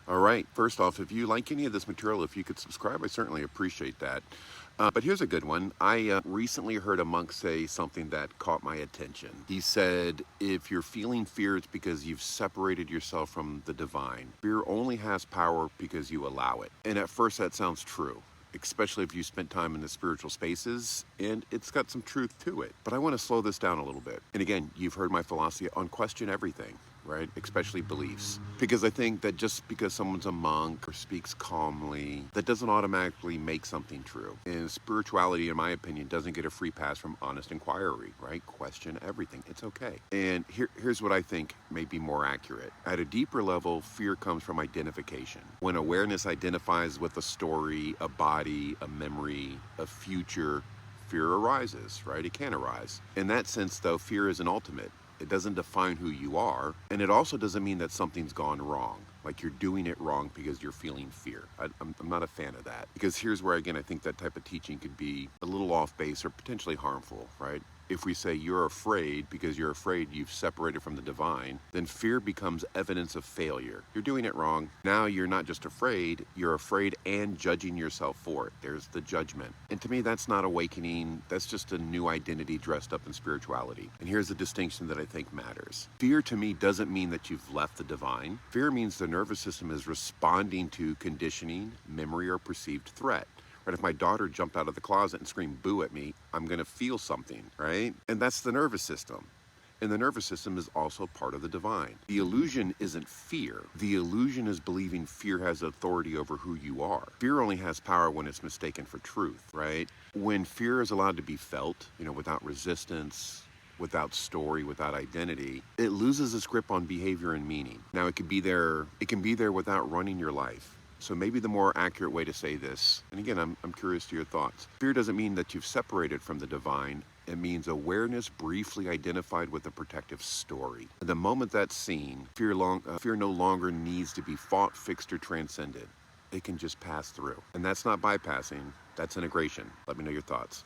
All right. First off, if you like any of this material, if you could subscribe, I certainly appreciate that. But here's a good one. I recently heard a monk say something that caught my attention. He said, if you're feeling fear, it's because you've separated yourself from the divine. Fear only has power because you allow it. And at first, that sounds true, especially if you spent time in the spiritual spaces, and it's got some truth to it. But I want to slow this down a little bit. And again, you've heard my philosophy on question everything, right? Especially beliefs. Because I think that just because someone's a monk or speaks calmly, that doesn't automatically make something true. And spirituality, in my opinion, doesn't get a free pass from honest inquiry, right? Question everything. It's okay. And here's what I think may be more accurate. At a deeper level, fear comes from identification. When awareness identifies with a story, a body, a memory, a future, fear arises, right? It can arise. In that sense, though, fear isn't ultimate. It doesn't define who you are, and it also doesn't mean that something's gone wrong, like you're doing it wrong because you're feeling fear. I'm not a fan of that, because here's where, again, I think that type of teaching could be a little off base or potentially harmful, right? If we say you're afraid because you're afraid you've separated from the divine, then fear becomes evidence of failure. You're doing it wrong. Now you're not just afraid, you're afraid and judging yourself for it. There's the judgment. And to me, that's not awakening. That's just a new identity dressed up in spirituality. And here's the distinction that I think matters. Fear to me doesn't mean that you've left the divine. Fear means the nervous system is responding to conditioning, memory, or perceived threat. Right? If my daughter jumped out of the closet and screamed boo at me, I'm going to feel something, right? And that's the nervous system. And the nervous system is also part of the divine. The illusion isn't fear. The illusion is believing fear has authority over who you are. Fear only has power when it's mistaken for truth, right? When fear is allowed to be felt, without resistance, without story, without identity, it loses its grip on behavior and meaning. Now, it can be there without running your life. So maybe the more accurate way to say this, and again, I'm curious to your thoughts. Fear doesn't mean that you've separated from the divine. It means awareness briefly identified with a protective story. The moment that's seen, fear no longer needs to be fought, fixed, or transcended. It can just pass through. And that's not bypassing, that's integration. Let me know your thoughts.